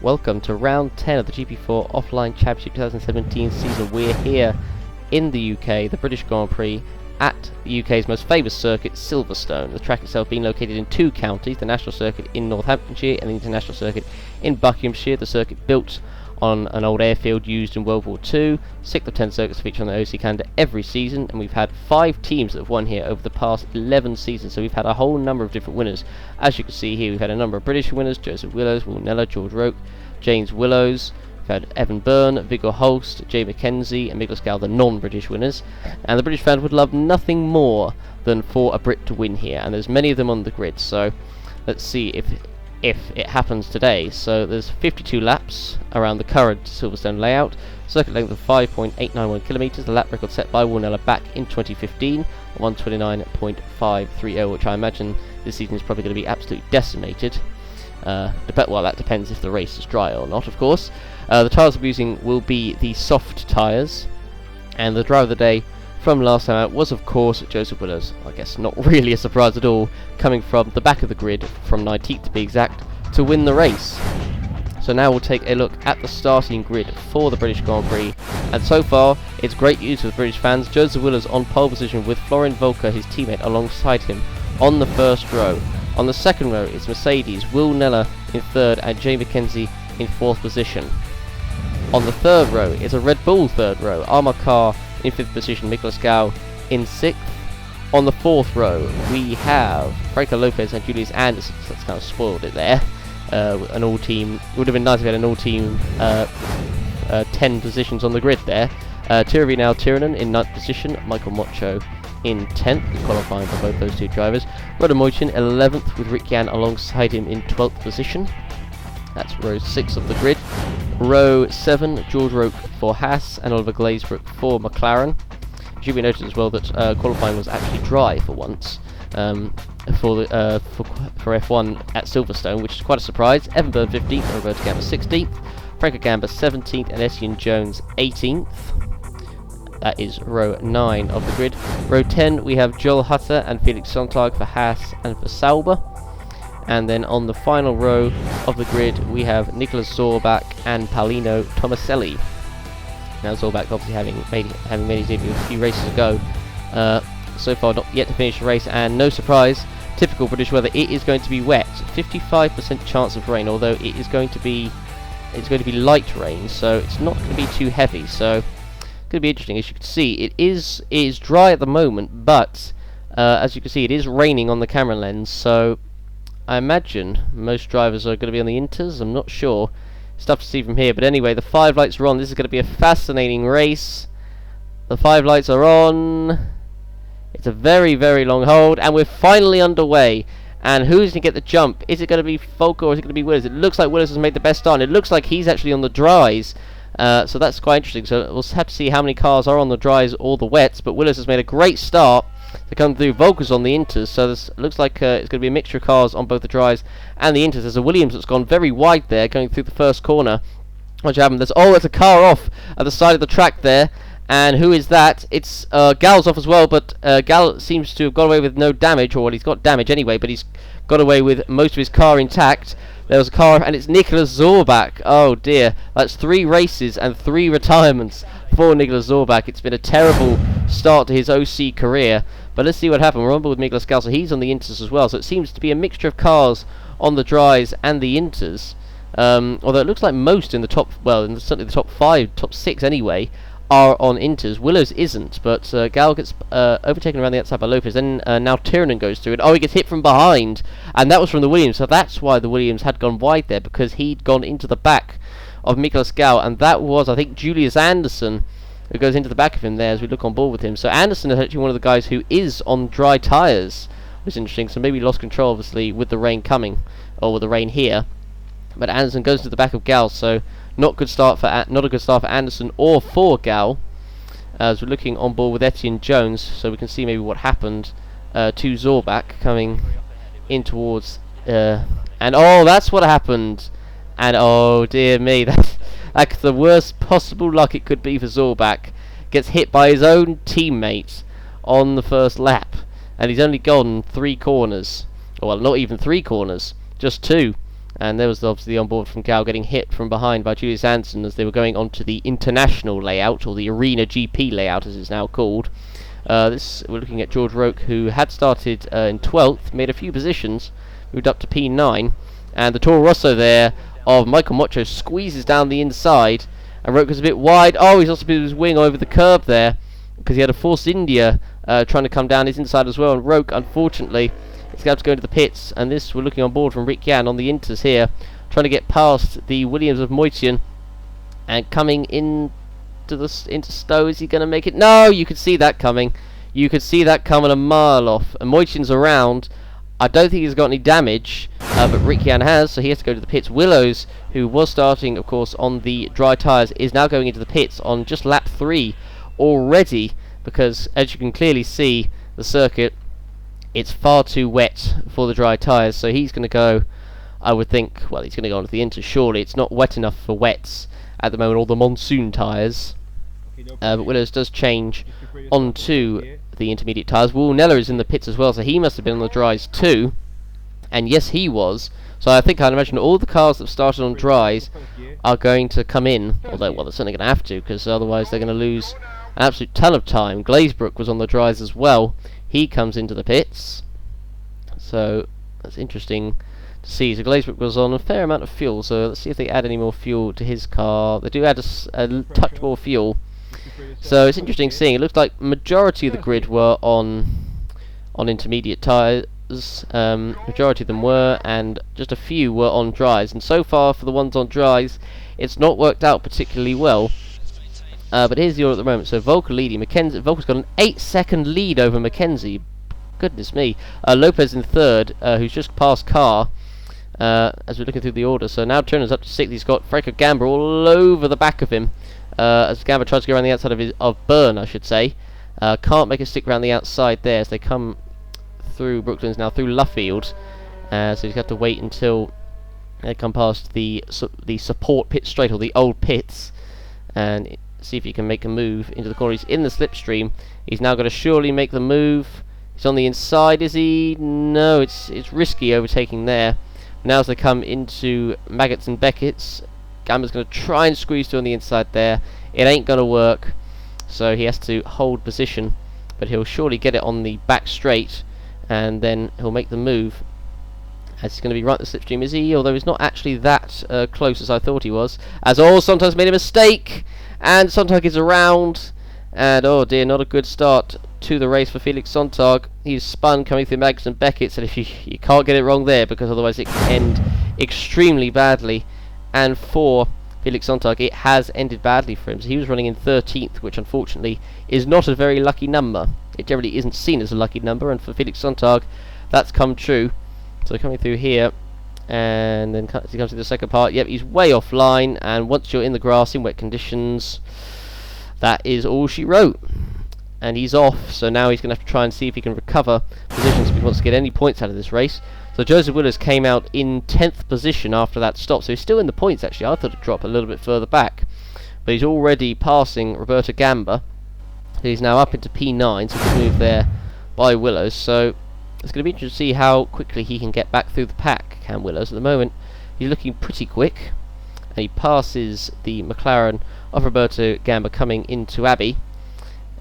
Welcome to round 10 of the GP4 Offline Championship 2017 season. We're here in the UK, the British Grand Prix, at the UK's most famous circuit, Silverstone. The track itself being located in two counties, the National Circuit in Northamptonshire and the International Circuit in Buckinghamshire. The circuit built on an old airfield used in World War II. 6 of 10 circuits feature on the OC calendar every season, and we've had 5 teams that have won here over the past 11 seasons, so we've had a whole number of different winners. As you can see here, we've had a number of British winners: Joseph Willows, Will Neller, George Roke, James Willows. We've had Evan Byrne, Viggo Holst, Jay McKenzie and Miklas Gal, the non-British winners. And the British fans would love nothing more than for a Brit to win here, and there's many of them on the grid, so let's see if it happens today. So there's 52 laps around the current Silverstone layout, circuit length of 5.891 kilometres, the lap record set by Will Neller back in 2015, 129.530, which I imagine this season is probably going to be absolutely decimated. Well, that depends if the race is dry or not, of course. The tyres we're using will be the soft tyres, and the driver of the day from last time out was, of course, Joseph Willows. I guess not really a surprise at all, coming from the back of the grid, from 19th to be exact, to win the race. So now we'll take a look at the starting grid for the British Grand Prix, and so far it's great news for the British fans. Joseph Willows on pole position with Florian Volker, his teammate, alongside him on the first row. On the second row is Mercedes, Will Neller in third and Jay McKenzie in fourth position. On the third row is a Red Bull third row, Armor Car in fifth position, Miklas Gal in sixth. On the fourth row we have Franco Lopez and Julius Anderson, so that's kind of spoiled it there. An all team, it would have been nice if we had an all team 10 positions on the grid there. Tyrrell Tiranen in 9th position, Michael Mocho in 10th, qualifying for both those two drivers. Roder Moitin 11th with Rick Yan alongside him in 12th position. That's row 6 of the grid. Row 7, George Roke for Haas and Oliver Glazebrook for McLaren. It should be noted as well that qualifying was actually dry for once for F1 at Silverstone, which is quite a surprise. Evan Byrne 15th and Roberto Gamba 16th. Franco Gamba 17th and Etienne Jones 18th. That is row 9 of the grid. Row 10 we have Joel Hutter and Felix Sonntag for Haas and for Sauber. And then on the final row of the grid we have Nicholas Zorbach and Paulino Tomaselli. Now Zorbach obviously having made his debut a few races ago. So far not yet to finish the race, and no surprise, typical British weather, it is going to be wet. 55% chance of rain, although it's going to be light rain, so it's not going to be too heavy. So it's going to be interesting. As you can see, it is dry at the moment, but as you can see, it is raining on the camera lens, so I imagine most drivers are going to be on the inters. I'm not sure. It's tough to see from here, but anyway, the 5 lights are on. This is going to be a fascinating race. The 5 lights are on. It's a very, very long hold, and we're finally underway. And who's going to get the jump? Is it going to be Volker or is it going to be Willows? It looks like Willows has made the best start, and it looks like he's actually on the dries. So that's quite interesting. So we'll have to see how many cars are on the dries or the wets, but Willows has made a great start to come through. Volker's on the inters, so this looks like it's going to be a mixture of cars on both the dries and the inters. There's a Williams that's gone very wide there, going through the first corner. What's happened? There's a car off at the side of the track there. And who is that? It's Gal's off as well, but Gal seems to have got away with no damage, or well, he's got damage anyway, but he's got away with most of his car intact. There was a car, and it's Nicholas Zorbach. Oh dear, that's 3 races and 3 retirements for Nicholas Zorbach. It's been a terrible start to his OC career, but let's see what happens. We're on board with Miklas Gal, so he's on the inters as well, so it seems to be a mixture of cars on the dries and the inters. Although it looks like most in the top, well, certainly the top 5, top 6 anyway, are on inters. Willows isn't, but Gal gets overtaken around the outside by Lopez. Then now Tiranen goes through it. Oh, he gets hit from behind, and that was from the Williams. So that's why the Williams had gone wide there, because he'd gone into the back of Miklas Gal, and that was, I think, Julius Anderson who goes into the back of him there as we look on board with him. So Anderson is actually one of the guys who is on dry tyres, which is interesting. So maybe he lost control, obviously, with the rain coming, or with the rain here. But Anderson goes to the back of Gal, so not a good start for Anderson or for Gal. As we're looking on board with Etienne Jones, so we can see maybe what happened to Zorbach coming in towards. And oh, that's what happened. And oh dear me, that's the worst possible luck it could be for Zorbach. Gets hit by his own teammate on the first lap, and he's only gone 3 corners. Well, not even 3 corners, just 2. And there was obviously the onboard from Gal getting hit from behind by Julius Anderson as they were going onto the international layout, or the Arena GP layout as it's now called. We're looking at George Roke, who had started in 12th, made a few positions, moved up to P9, and the Toro Rosso there of Michael Mocho squeezes down the inside, and Roke was a bit wide. Oh, he's also put his wing over the curb there, because he had a Force India trying to come down his inside as well, and Roke, unfortunately, is going to have to go into the pits. And this, we're looking on board from Rick Yan on the Inters here, trying to get past the Williams of Moitian, and coming into Stowe. Is he going to make it? No, you could see that coming. You could see that coming a mile off. And Moitian's around. I don't think he's got any damage, but Rick Yan has, so he has to go to the pits. Willows, who was starting, of course, on the dry tyres, is now going into the pits on just lap 3 already, because, as you can clearly see, the circuit, it's far too wet for the dry tyres, so he's going to go, I would think, well, he's going to go onto the Inter, surely. It's not wet enough for wets at the moment, all the monsoon tyres. But Willows does change onto the intermediate tyres. Will Neller is in the pits as well, so he must have been on the dries too. And yes, he was. So I think, I'd imagine all the cars that started on dries are going to come in, although, well, they're certainly going to have to, because otherwise they're going to lose an absolute ton of time. Glazebrook was on the dries as well. He comes into the pits. So that's interesting to see. So Glazebrook was on a fair amount of fuel, so let's see if they add any more fuel to his car. They do add a touch more fuel. So it's interesting seeing. It looks like majority of the grid were on intermediate tyres. Majority of them were, and just a few were on dries. And so far, for the ones on dries, it's not worked out particularly well. But here's the order at the moment. So Volker leading. Volker's got an 8-second lead over Mackenzie. Goodness me. Lopez in third, who's just passed Carr. As we're looking through the order. So now Turner's up to 6th. He's got Franco Gamba all over the back of him. As Gamba tries to go around the outside of Byrne, I should say. Can't make a stick around the outside there as they come through Brooklands now, through Luffield. So he's got to wait until they come past the support pit straight, or the old pits, and see if he can make a move into the corner. He's in the slipstream. He's now got to surely make the move. He's on the inside, is he? No, it's risky overtaking there. Now as they come into Maggots and Beckett's, Gamba's going to try and squeeze through on the inside there. It ain't going to work, so he has to hold position, but he'll surely get it on the back straight, and then he'll make the move. As he's going to be right in the slipstream, is he? Although he's not actually that close as I thought he was. As sometimes made a mistake, and Sontag is around, and oh dear, not a good start to the race for Felix Sontag. He's spun coming through Maggots and Beckett's, and if you can't get it wrong there, because otherwise it can end extremely badly. And for Felix Sontag, it has ended badly for him. So he was running in 13th, which unfortunately is not a very lucky number. It generally isn't seen as a lucky number, and for Felix Sontag, that's come true. So coming through here, and then as he comes to the second part, yep, he's way offline, and once you're in the grass in wet conditions, that is all she wrote. And he's off, so now he's going to have to try and see if he can recover positions if he wants to get any points out of this race. So Joseph Willis came out in 10th position after that stop, so he's still in the points actually. I thought it'd drop a little bit further back, but he's already passing Roberto Gamba. He's now up into P9, so he's moved there by Willows. So it's going to be interesting to see how quickly he can get back through the pack, Cam Willows. At the moment, he's looking pretty quick, and he passes the McLaren of Roberto Gamba coming into Abbey.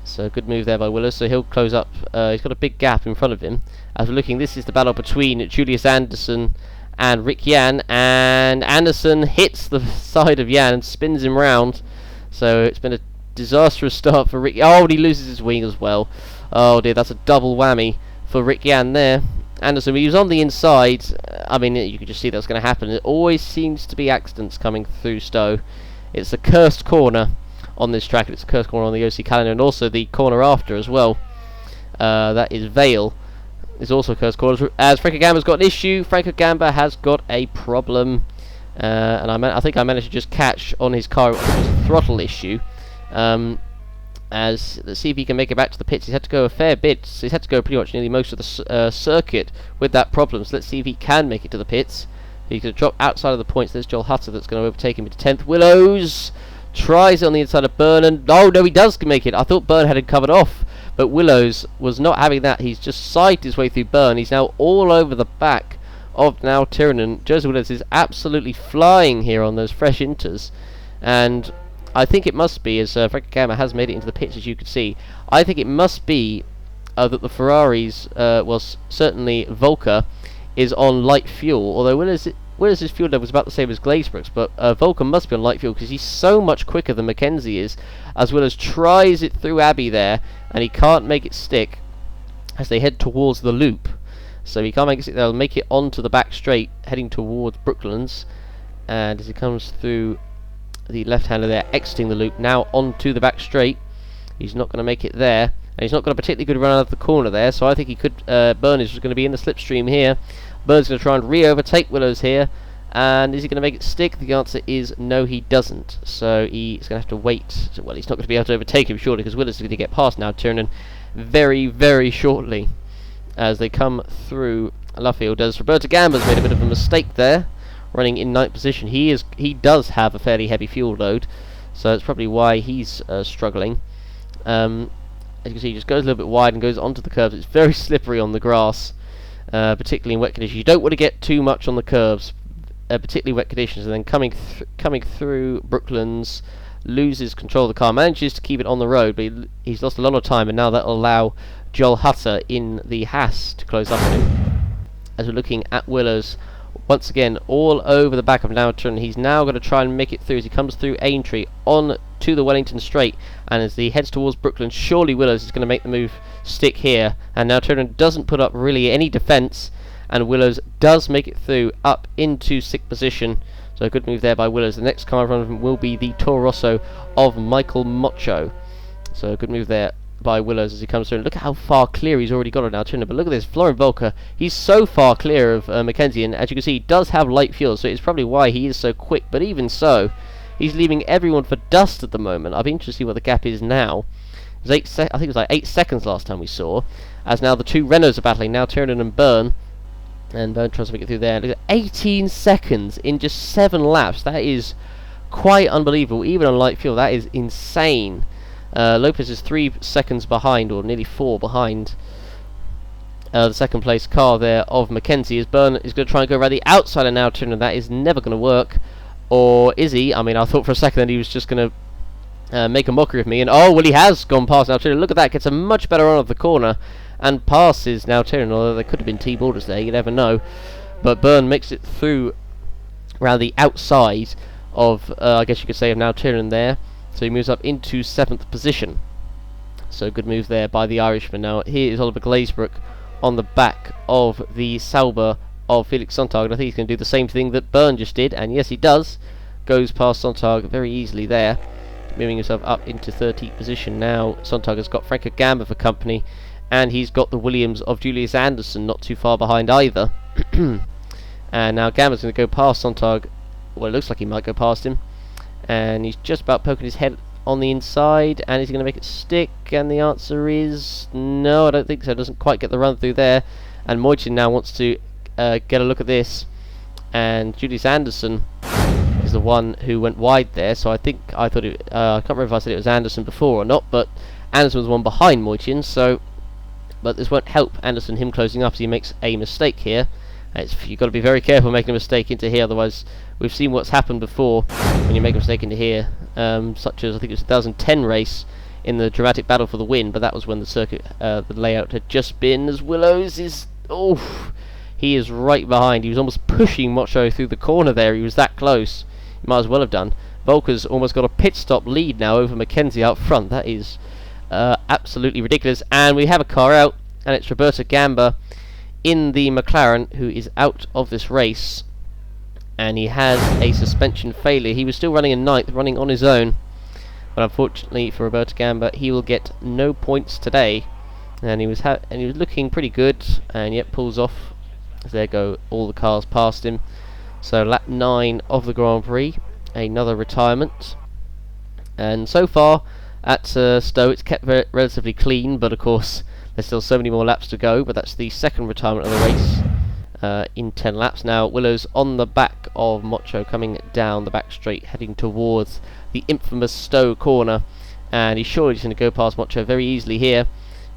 So good move there by Willows, so he'll close up. He's got a big gap in front of him. As we're looking, this is the battle between Julius Anderson and Rick Yan, and Anderson hits the side of Yan and spins him round. So it's been a disastrous start for Rick. Oh, and he loses his wing as well. Oh dear, that's a double whammy for Rick Yan there. Anderson, he was on the inside. I mean, you could just see that's going to happen. It always seems to be accidents coming through Stowe. It's a cursed corner on this track, and it's a cursed corner on the OC calendar, and also the corner after as well. That is Vale. Is also a cursed corner. As Franco Gamba's got an issue, Franco Gamba has got a problem, and I think I managed to just catch on his car. It was a throttle issue. As let's see if he can make it back to the pits. He's had to go a fair bit. So he's had to go pretty much nearly most of the circuit with that problem. So let's see if he can make it to the pits. He's going to drop outside of the points. There's Joel Hutter that's going to overtake him into 10th. Willows tries it on the inside of Byrne, and oh no, he does make it. I thought Byrne had it covered off, but Willows was not having that. He's just sided his way through Byrne. He's now all over the back of now Tyrrell. Joseph Willows is absolutely flying here on those fresh inters, and I think it must be, as Frank Gamma has made it into the pitch, as you can see, I think it must be that the Ferraris, certainly Volker, is on light fuel, although Willis' fuel level was about the same as Glazebrook's, but Volker must be on light fuel because he's so much quicker than Mackenzie is, as Willis tries it through Abbey there, and he can't make it stick as they head towards the loop. So he can't make it stick, they'll make it onto the back straight, heading towards Brooklands, and as he comes through the left-hander there, exiting the loop, now onto the back straight, he's not going to make it there, and he's not got a particularly good run out of the corner there, so I think he could, Byrne is going to be in the slipstream here. Byrne's going to try and re-overtake Willows here, and is he going to make it stick? The answer is no, he doesn't. So he's going to have to wait. Well, he's not going to be able to overtake him surely, because Willows is going to get past now Tiernan very, very shortly as they come through Luffield. As Roberto Gamba's made a bit of a mistake there, running in 9th position. He does have a fairly heavy fuel load, so that's probably why he's struggling. As you can see, he just goes a little bit wide and goes onto the curves. It's very slippery on the grass. Particularly in wet conditions. You don't want to get too much on the curves, particularly wet conditions, and then coming through Brooklands, loses control of the car, manages to keep it on the road, but he's lost a lot of time, and now that will allow Joel Hutter in the Haas to close up on him. As we're looking at Willows, once again, all over the back of Nowton. He's now going to try and make it through as he comes through Aintree on to the Wellington Straight, and as he heads towards Brooklands, surely Willows is going to make the move stick here, and now Turner doesn't put up really any defence, and Willows does make it through up into 6th position. So a good move there by Willows. The next car in front of him will be the Toro Rosso of Michael Mocho. So a good move there by Willows as he comes through. And look at how far clear he's already got it now, Turner. But look at this, Florian Volker, he's so far clear of Mackenzie, and as you can see, he does have light fuel, so it's probably why he is so quick. But even so, he's leaving everyone for dust at the moment. I'll be interested to see what the gap is now. It was I think it was like 8 seconds last time we saw, as now the two Renaults are battling, now Tiernan and Byrne. And Byrne tries to make it through there. Look at 18 seconds in just 7 laps. That is quite unbelievable, even on light fuel. That is insane. Lopez is 3 seconds behind, or nearly 4 behind the second place car there of Mackenzie, as Byrne is going to try and go around the outside of now Tiernan. That is never going to work. Or is he? I mean, I thought for a second that he was just going to make a mockery of me, and oh, well, he has gone past now Tiernan. Look at that, gets a much better run of the corner and passes now Tiernan, although there could have been T-borders there, you never know. But Byrne makes it through around the outside of, I guess you could say, of now Tiernan there. So he moves up into 7th position. So good move there by the Irishman. Now here is Oliver Glazebrook on the back of the Sauber of Felix Sontag, and I think he's going to do the same thing that Byrne just did, and yes, he does. Goes past Sontag very easily there, moving himself up into 13th position. Now Sontag has got Franco Gamba for company, and he's got the Williams of Julius Anderson not too far behind either. And now Gamba's going to go past Sontag. Well, it looks like he might go past him, and he's just about poking his head on the inside, and is he going to make it stick? And the answer is no, I don't think so. Doesn't quite get the run through there, and Moichin now wants to get a look at this, and Julius Anderson is the one who went wide there. So I thought it, I can't remember if I said it was Anderson before or not, but Anderson was the one behind Moichin. So, but this won't help Anderson, him closing up as he makes a mistake here. You've got to be very careful making a mistake into here, otherwise we've seen what's happened before when you make a mistake into here, such as I think it was the 2010 race in the dramatic battle for the win, but that was when the circuit, the layout had just been, as Willows is, he is right behind. He was almost pushing Mocho through the corner there, he was that close. He might as well have done. Volker's almost got a pit stop lead now over Mackenzie out front. That is absolutely ridiculous, and we have a car out, and it's Roberto Gamba in the McLaren who is out of this race, and he has a suspension failure. He was still running in 9th, running on his own, but unfortunately for Roberto Gamba, he will get no points today. And he was looking pretty good, and yet pulls off. There go all the cars past him. So lap 9 of the Grand Prix, another retirement. And so far at Stowe, it's kept relatively clean, but of course there's still so many more laps to go. But that's the second retirement of the race in 10 laps. Now Willows on the back of Mocho, coming down the back straight, heading towards the infamous Stowe corner, and he's surely just going to go past Mocho very easily here.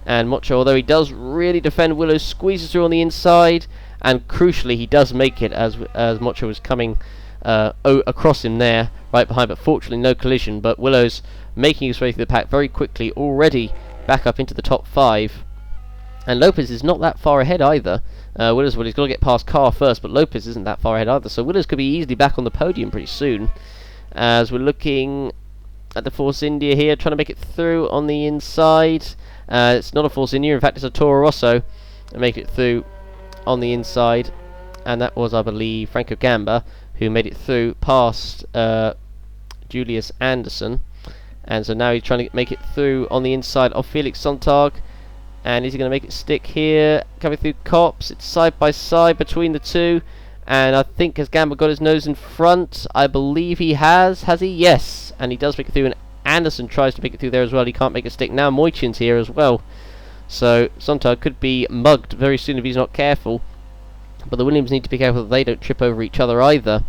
And Mocho, although he does really defend Willows, squeezes through on the inside, and crucially he does make it as Mocho was coming across him there, right behind, but fortunately no collision. But Willows making his way through the pack very quickly, already back up into the top 5. And Lopez is not that far ahead either. Willows, well, he's got to get past Carr first, but Lopez isn't that far ahead either. So Willows could be easily back on the podium pretty soon. As we're looking at the Force India here, trying to make it through on the inside. It's not a Force India, in fact it's a Toro Rosso. And make it through on the inside. And that was, I believe, Franco Gamba, who made it through past Julius Anderson. And so now he's trying to make it through on the inside of Felix Sontag. And is he going to make it stick here? Coming through Cops. It's side by side between the two. And I think has Gamba got his nose in front? I believe he has. Has he? Yes. And he does make it through. And Anderson tries to make it through there as well. He can't make it stick. Now Moichin's here as well. So Sontag could be mugged very soon if he's not careful. But the Williams need to be careful that they don't trip over each other either.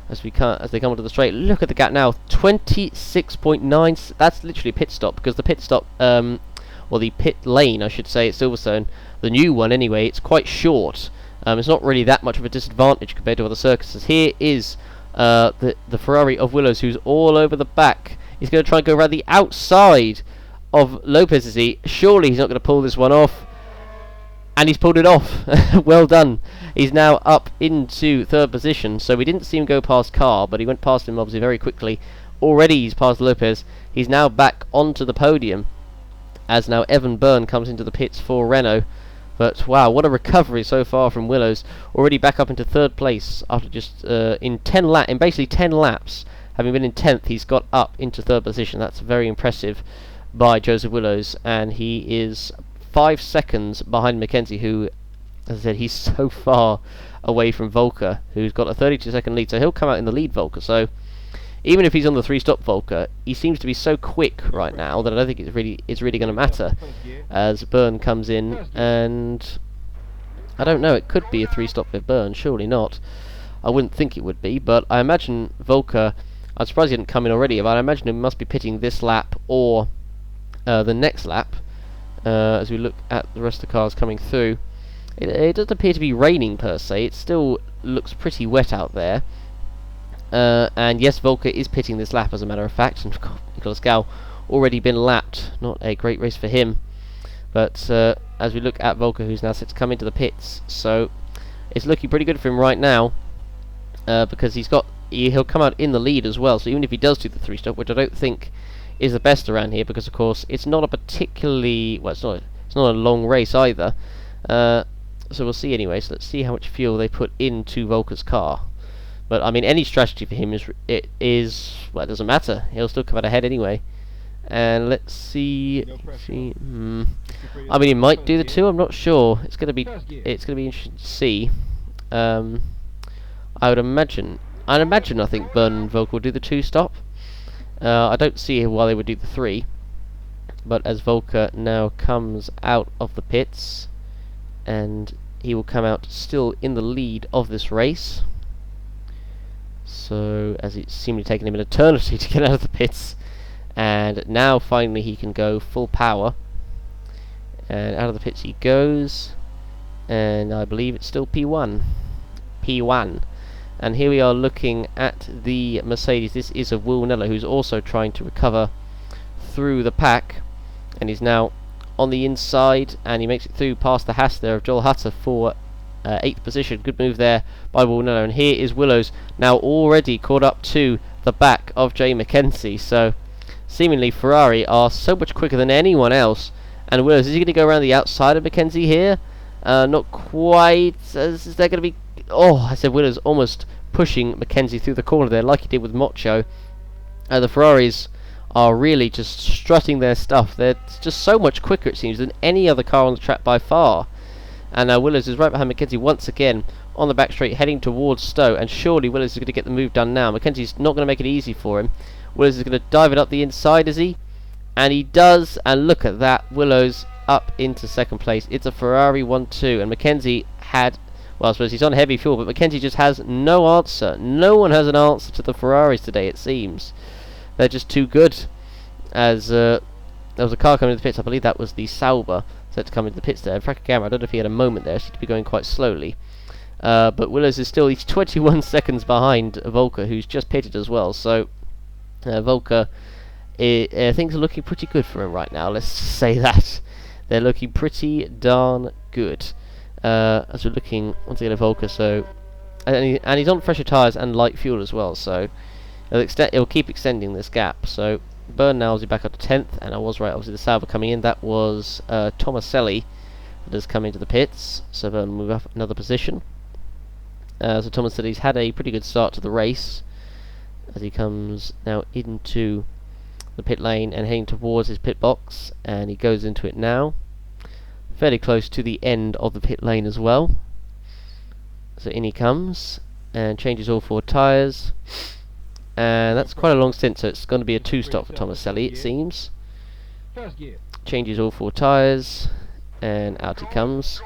As they come onto the straight. Look at the gap now. 26.9. That's literally a pit stop. Because the pit stop... well, the pit lane, I should say, at Silverstone, the new one anyway, it's quite short. It's not really that much of a disadvantage compared to other circuses. Here is the Ferrari of Willows, who's all over the back. He's going to try and go around the outside of Lopez, is he? Surely he's not going to pull this one off. And he's pulled it off. Well done. He's now up into 3rd position. So we didn't see him go past Carr, but he went past him obviously very quickly. Already he's past Lopez. He's now back onto the podium, as now Evan Byrne comes into the pits for Renault. But wow, what a recovery so far from Willows. Already back up into 3rd place after just in basically 10 laps. Having been in 10th, he's got up into 3rd position. That's very impressive by Joseph Willows, and he is 5 seconds behind Mackenzie, who, as I said, he's so far away from Volker, who's got a 32-second lead. So he'll come out in the lead, Volker. So even if he's on the 3-stop Volker, he seems to be so quick right now that I don't think it's really going to matter. As Byrne comes in, and I don't know, it could be a 3-stop with Byrne, surely not. I wouldn't think it would be, but I imagine Volker, I'm surprised he didn't come in already, but I imagine he must be pitting this lap or the next lap. As we look at the rest of the cars coming through, it doesn't appear to be raining per se. It still looks pretty wet out there. And yes, Volker is pitting this lap, as a matter of fact, and Nicolas Gal already been lapped. Not a great race for him, but as we look at Volker, who's now set to come into the pits, so it's looking pretty good for him right now, because he'll come out in the lead as well. So even if he does do the 3-stop, which I don't think is the best around here, because of course it's not a particularly it's not a long race either. So we'll see anyway. So let's see how much fuel they put into Volker's car. But I mean, any strategy for him is well, it doesn't matter. He'll still come out ahead anyway. And let's see. I mean, he might do the 2. I'm not sure. It's gonna be interesting to see. I would imagine. I think Byrne and Volker will do the 2-stop. I don't see why they would do the 3. But as Volker now comes out of the pits, and he will come out still in the lead of this race. So, as it's seemingly taken him an eternity to get out of the pits, and now finally he can go full power, and out of the pits he goes, and I believe it's still P1. And here we are looking at the Mercedes. This is of Will Nella, who's also trying to recover through the pack, and he's now on the inside, and he makes it through past the Haas there of Joel Hutter for 8th position. Good move there by Will Nella. And here is Willows, now already caught up to the back of Jay Mackenzie. So seemingly Ferrari are so much quicker than anyone else. And Willows, is he going to go around the outside of Mackenzie here? Not quite. Is there going to be... Oh, I said Willows almost pushing Mackenzie through the corner there, like he did with Mocho. The Ferraris are really just strutting their stuff. They're just so much quicker, it seems, than any other car on the track by far. And Willows is right behind Mackenzie once again on the back straight, heading towards Stowe. And surely Willows is going to get the move done now. Mackenzie's not going to make it easy for him. Willows is going to dive it up the inside, is he? And he does. And look at that. Willows up into 2nd place. It's a Ferrari 1-2. And Mackenzie had... Well, I suppose he's on heavy fuel, but Mackenzie just has no answer. No one has an answer to the Ferraris today, it seems. They're just too good. As there was a car coming into the pits. I believe that was the Sauber set to come into the pits there. And Frank Gamma, I don't know if he had a moment there, seemed to be going quite slowly. but Willows is still, he's 21 seconds behind Volker, who's just pitted as well. So Volker, things are looking pretty good for him right now. Let's say that they're looking pretty darn good. As we're looking once again at Volker, so and he's on fresher tyres and light fuel as well. So it'll keep extending this gap. So Byrne now is back up to 10th, and I was right. Obviously, the Sauber coming in. That was Tomaselli that has come into the pits. So Byrne will move up another position. So Tomaselli's had a pretty good start to the race as he comes now into the pit lane and heading towards his pit box, and he goes into it now, fairly close to the end of the pit lane as well. So in he comes and changes all 4 tyres, and that's quite a long stint, so it's going to be a 2-stop for Tomaselli, it seems. Changes all 4 tyres and out he comes.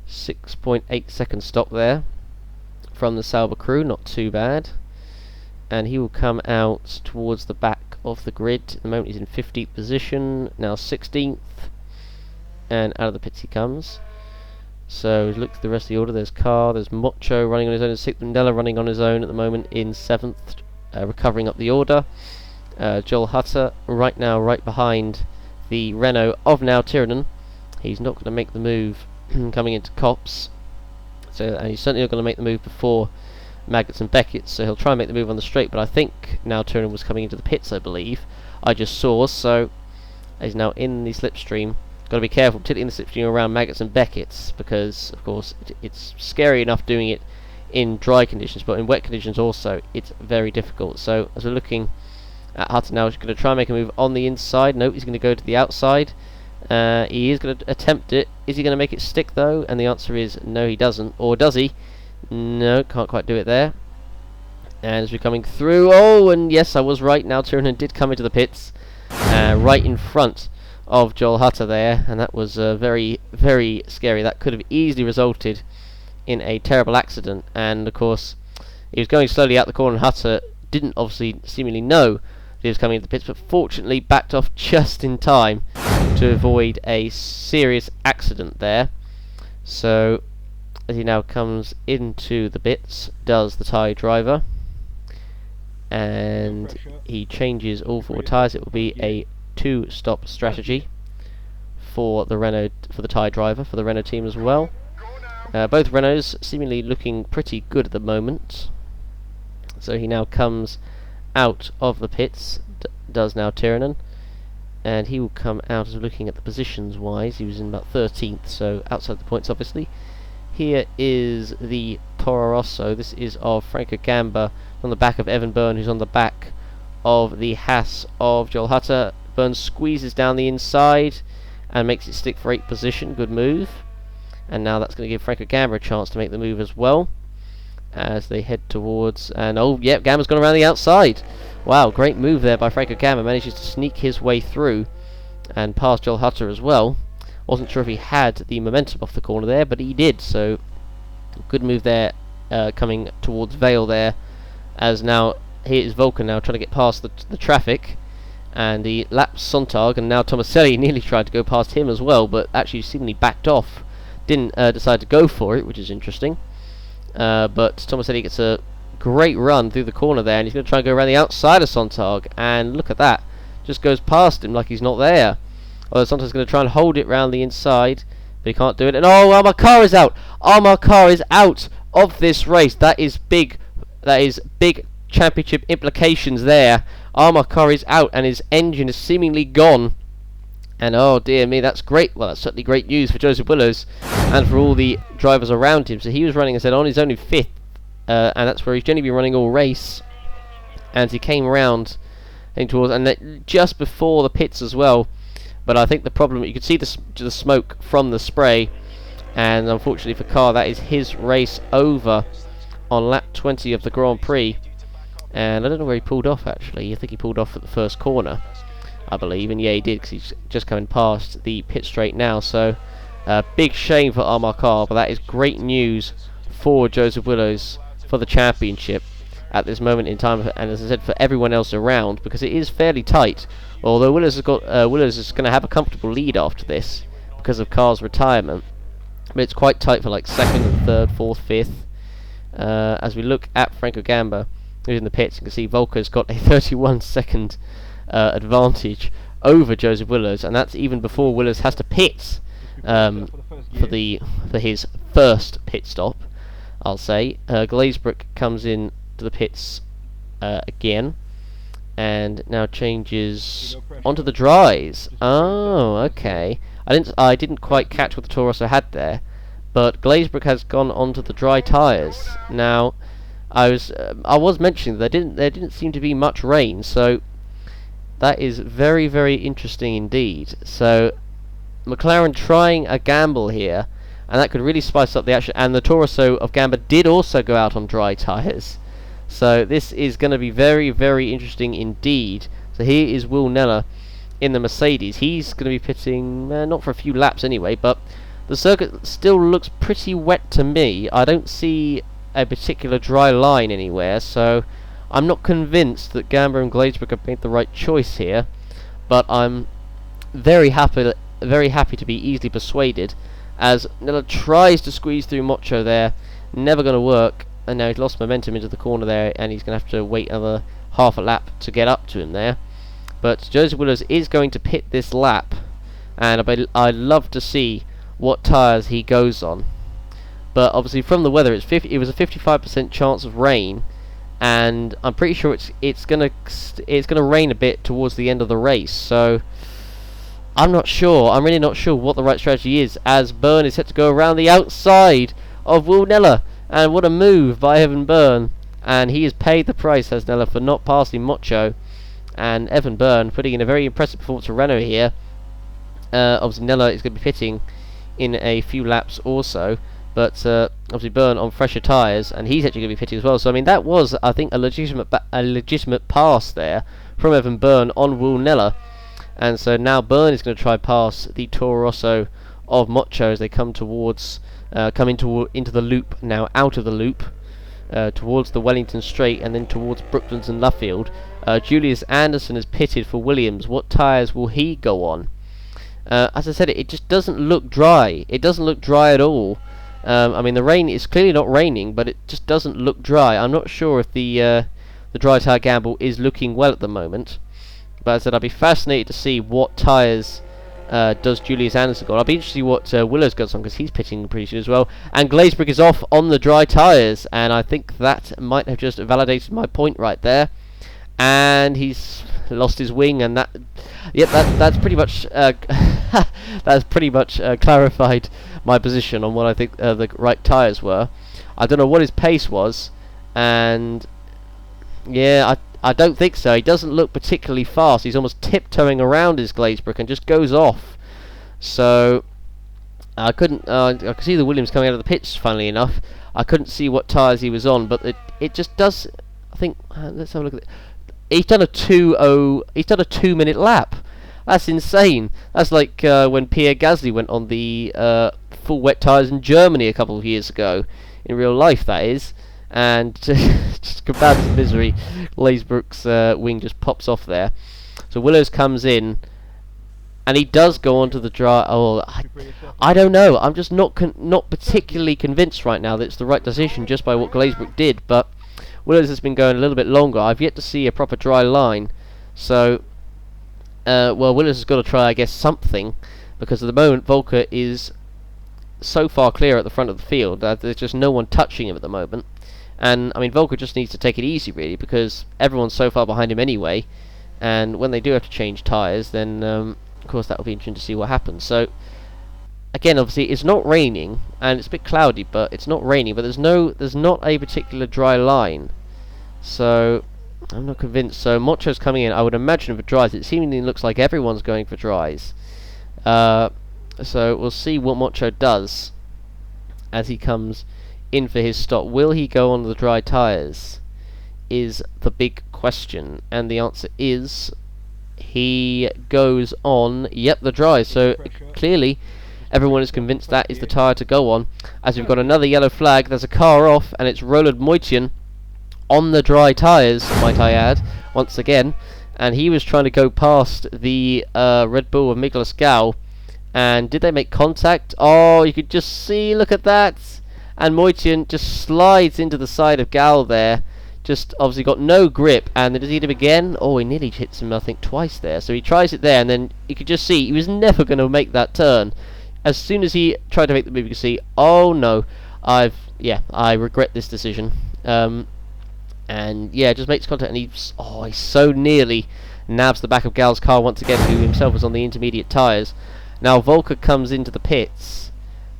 6.8 second stop there from the Sauber crew, not too bad. And he will come out towards the back of the grid. At the moment he's in 15th position, now 16th, and out of the pits he comes. So look at the rest of the order. There's Carr, there's Mocho running on his own in 6th, Mandela running on his own at the moment in 7th, recovering up the order. Joel Hutter right now right behind the Renault of now Tiranen. He's not going to make the move coming into Copse, so, and he's certainly not going to make the move before Maggots and Beckett, so he'll try and make the move on the straight, but I think now Tiranen was coming into the pits, I believe. I just saw, so he's now in the slipstream. Got to be careful, particularly in the slipstream around Maggots and Beckett's, because of course it's scary enough doing it in dry conditions, but in wet conditions also it's very difficult. So as we're looking at Hutton now, he's going to try and make a move on the inside. Nope, he's going to go to the outside. He is going to attempt it. Is he going to make it stick though? And the answer is no, he doesn't. Or does he? No, can't quite do it there. And as we're coming through, oh, and yes, I was right. Now Tiranen did come into the pits, right in front of Joel Hutter there, and that was very, very scary. That could have easily resulted in a terrible accident. And of course, he was going slowly out the corner, and Hutter didn't obviously seemingly know that he was coming into the pits, but fortunately backed off just in time to avoid a serious accident there. So as he now comes into the bits, does the Thai driver, and he changes all 4 tyres. It will be a 2-stop strategy for the Renault, for the Thai driver, for the Renault team as well. Both Renaults seemingly looking pretty good at the moment. So he now comes out of the pits, does now Tiranen, and he will come out as we're looking at the positions wise. He was in about 13th, so outside the points obviously. Here is the Toro Rosso. This is of Franco Gamba on the back of Evan Byrne, who's on the back of the Haas of Joel Hutter. Byrne squeezes down the inside and makes it stick for 8th position. Good move. And now that's going to give Franco Gamba a chance to make the move as well as they head towards, and oh yep, Gamba's gone around the outside. Wow, great move there by Franco Gamba. Manages to sneak his way through and past Joel Hutter as well. Wasn't sure if he had the momentum off the corner there, but he did, so good move there, coming towards Vale there, as now here is Volker now trying to get past the traffic, and he laps Sontag, and now Tomaselli nearly tried to go past him as well, but actually seemingly backed off, didn't decide to go for it, which is interesting. But Tomaselli gets a great run through the corner there, and he's going to try and go around the outside of Sontag, and look at that, just goes past him like he's not there. Although Sontag's going to try and hold it round the inside, but he can't do it. And oh, Amar Carr is out! Amar Carr is out of this race. That is big championship implications there. Amar Carr is out, and his engine is seemingly gone. And oh dear me, that's great. Well, that's certainly great news for Joseph Willows and for all the drivers around him. So he was running, as I said, on his only 5th, and that's where he's generally been running all race. And he came around towards, and just before the pits as well. But I think the problem, you could see the smoke from the spray, and unfortunately for Carr, that is his race over on lap 20 of the Grand Prix. And I don't know where he pulled off actually. I think he pulled off at the first corner, I believe, and yeah, he did, because he's just coming past the pit straight now. So big shame for Amar Carr, but that is great news for Joseph Willows for the championship at this moment in time, and as I said, for everyone else around, because it is fairly tight. Although Willows is going to have a comfortable lead after this because of Carr's retirement, but it's quite tight for like second and third, fourth, fifth. As we look at Franco Gamba, who's in the pits, you can see Volker's got a 31-second advantage over Joseph Willers, and that's even before Willers has to pit for his first pit stop, I'll say. Glazebrook comes in to the pits again, and now changes onto the dries. Oh, okay. I didn't quite catch what the Toro Rosso had there, but Glazebrook has gone onto the dry tyres. Now, I was mentioning that there didn't seem to be much rain, so that is very, very interesting indeed. So McLaren trying a gamble here, and that could really spice up the action. And the Toro Rosso of Gamba did also go out on dry tyres, so this is going to be very, very interesting indeed. So here is Will Neller in the Mercedes. He's going to be pitting, not for a few laps anyway, but the circuit still looks pretty wet to me. I don't see a particular dry line anywhere, so I'm not convinced that Gamba and Glazebrook have made the right choice here, but I'm very happy to be easily persuaded, as Neller tries to squeeze through Mocho there. Never going to work, and now he's lost momentum into the corner there, and he's going to have to wait another half a lap to get up to him there. But Joseph Willers is going to pit this lap, and I'd love to see what tyres he goes on. But obviously from the weather, it was a 55% chance of rain, and I'm pretty sure it's gonna rain a bit towards the end of the race. So I'm really not sure what the right strategy is, as Byrne is set to go around the outside of Will Neller, and what a move by Evan Byrne, and he has paid the price, has Neller, for not passing Mocho. And Evan Byrne putting in a very impressive performance for Renault here. Obviously Neller is going to be pitting in a few laps also, but obviously Byrne on fresher tyres, and he's actually going to be pitting as well. So I mean, that was, I think, a legitimate pass there from Evan Byrne on Will Neller. And so now Byrne is going to try pass the Toro Rosso of Mocho as they come towards, into the loop now, out of the loop, towards the Wellington Straight, and then towards Brooklands and Luffield. Julius Anderson is pitted for Williams. What tyres will he go on? As I said, it just doesn't look dry. It doesn't look dry at all. I mean, the rain is clearly not raining, but it just doesn't look dry. I'm not sure if the dry tyre gamble is looking well at the moment. But as I said, I'd be fascinated to see what tyres does Julius Anderson go on. I'll be interested to see what Willers goes on, because he's pitting pretty soon as well. And Glazebrook is off on the dry tyres, and I think that might have just validated my point right there. And he's lost his wing, and that's pretty much that's pretty much clarified my position on what I think the right tyres were. I don't know what his pace was, and yeah, I don't think so. He doesn't look particularly fast. He's almost tiptoeing around his Glazebrook and just goes off. So I couldn't. I could see the Williams coming out of the pits. Funnily enough, I couldn't see what tyres he was on, but it just does. I think let's have a look at it. He's done a 2-minute lap. That's insane. That's like when Pierre Gasly went on the full wet tyres in Germany a couple of years ago, in real life that is. And just compared to misery, Glazebrook's wing just pops off there. So Willows comes in, and he does go onto the dry. Oh, I don't know. I'm just not particularly convinced right now that it's the right decision just by what Glazebrook did. But Willows has been going a little bit longer. I've yet to see a proper dry line. So, well, Willows has got to try, I guess, something, because at the moment Volker is so far clear at the front of the field that there's just no one touching him at the moment. And I mean, Volker just needs to take it easy, really, because everyone's so far behind him anyway. And when they do have to change tyres, then of course that will be interesting to see what happens. So again, obviously, it's not raining, and it's a bit cloudy, but it's not raining. But there's not a particular dry line, so I'm not convinced. So Mocho's coming in. I would imagine for dries. It seemingly looks like everyone's going for dries. So we'll see what Mocho does as he comes in for his stop. Will he go on the dry tyres is the big question, and the answer is he goes on, yep, the dries. So clearly everyone is convinced that is the tyre to go on, as we've got another yellow flag. There's a car off, and it's Roland Moitian on the dry tyres, might I add, once again, and he was trying to go past the Red Bull of Nicolas Gau, And did they make contact? Oh, you could just see, look at that. And Moitian just slides into the side of Gal there. Just obviously got no grip. And does he hit him again? Oh, he nearly hits him, I think, twice there. So he tries it there, and then you could just see he was never going to make that turn. As soon as he tried to make the move, you could see, oh no, I regret this decision. And yeah, just makes contact, and he so nearly nabs the back of Gal's car once again, who himself was on the intermediate tyres. Now Volker comes into the pits,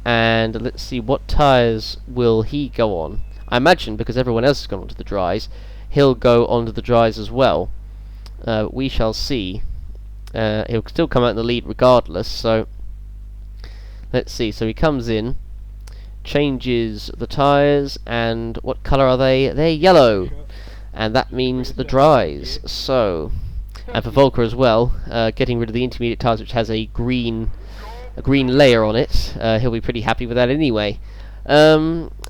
and let's see, what tyres will he go on? I imagine, because everyone else has gone onto the dries, he'll go onto the dries as well. We shall see. He'll still come out in the lead regardless, so let's see. So he comes in, changes the tyres, and what colour are they? They're yellow, and that means the dries. So, and for Volker as well, getting rid of the intermediate tyres, which has a green layer on it. He'll be pretty happy with that anyway.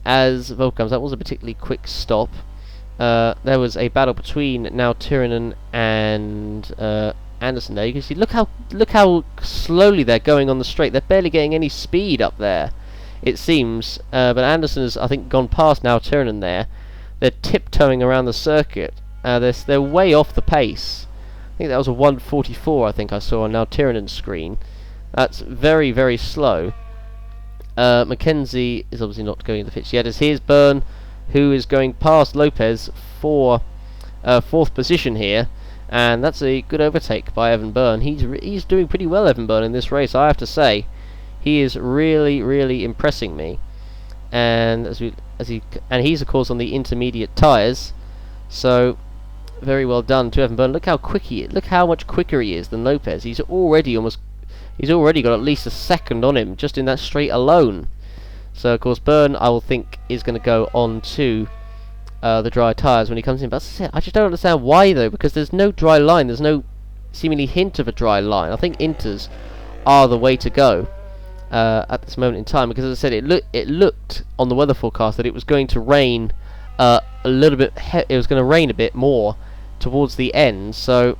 As Volker comes, that was a particularly quick stop. There was a battle between now Tyrrell and Anderson there. You can see, look how slowly they're going on the straight. They're barely getting any speed up there, it seems. But Anderson has, I think, gone past now Tyrrell there. They're tiptoeing around the circuit. They're way off the pace. I think that was a 1:44. I think I saw on now Tyrrell's screen. That's very, very slow. Mackenzie is obviously not going to the pits yet, as here's Byrne, who is going past Lopez for fourth position here, and that's a good overtake by Evan Byrne. He's doing pretty well, Evan Byrne, in this race, I have to say. He is really, really impressing me, and he's of course on the intermediate tyres, so very well done to Evan Byrne. Look how much quicker he is than Lopez. He's already got at least a second on him just in that straight alone. So of course Byrne, I will think, is going to go on to the dry tyres when he comes in. But as I said, I just don't understand why though, because there's no dry line. There's no seemingly hint of a dry line. I think inters are the way to go at this moment in time, because as I said, it looked on the weather forecast that it was going to rain a little bit. It was going to rain a bit more towards the end. So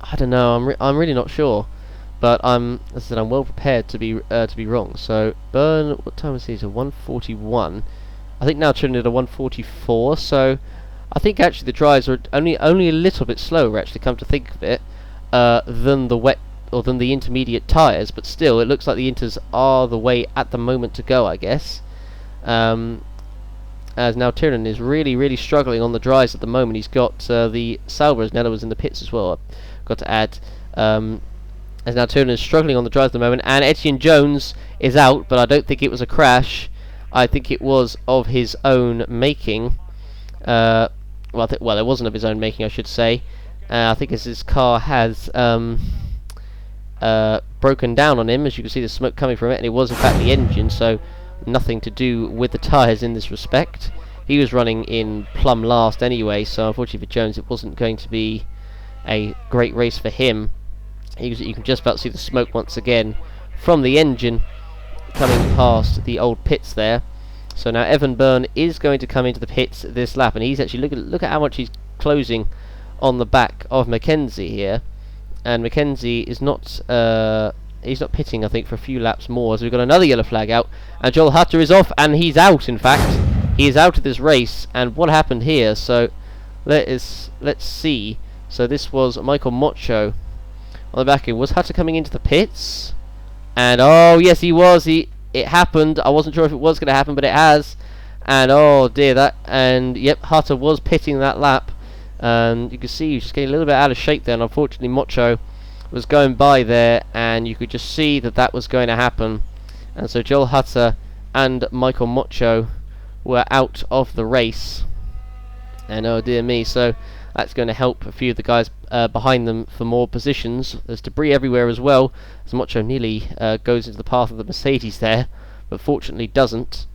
I don't know. I'm really not sure. But as I said, I'm well prepared to be wrong. So Byrne, what time was he? So 1:41. I think now Trinidad did a 1:44. So I think actually the dries are only a little bit slower, actually, come to think of it, than the intermediate tyres. But still, it looks like the inters are the way at the moment to go, I guess. As now Tiernan is really, really struggling on the dries at the moment. He's got the Sauber, as Nella was in the pits as well. I've got to add. As now Tiernan is struggling on the dries at the moment, and Etienne Jones is out, but I don't think it was a crash. I think it was of his own making. Well, it wasn't of his own making, I should say. I think as his car has broken down on him, as you can see the smoke coming from it, and it was in fact the engine, so nothing to do with the tyres in this respect. He was running in plumb last anyway, so unfortunately for Jones it wasn't going to be a great race for him. You can just about see the smoke once again from the engine coming past the old pits there. So now Evan Byrne is going to come into the pits this lap, and he's actually look at how much he's closing on the back of Mackenzie here. And Mackenzie is not he's not pitting, I think, for a few laps more. So we've got another yellow flag out, and Joel Hutter is off, and he's out. In fact, he is out of this race. And what happened here? So let's see. So this was Michael Mocho on the back end. Was Hutter coming into the pits? And oh yes, he was. It happened. I wasn't sure if it was going to happen, but it has. And oh dear, yep, Hutter was pitting that lap. And you can see he was just getting a little bit out of shape there, and unfortunately Mocho was going by there, and you could just see that was going to happen. And so Joel Hutter and Michael Mocho were out of the race. And oh dear me, so that's going to help a few of the guys behind them for more positions. There's debris everywhere as well, as Mocho nearly goes into the path of the Mercedes there, but fortunately doesn't.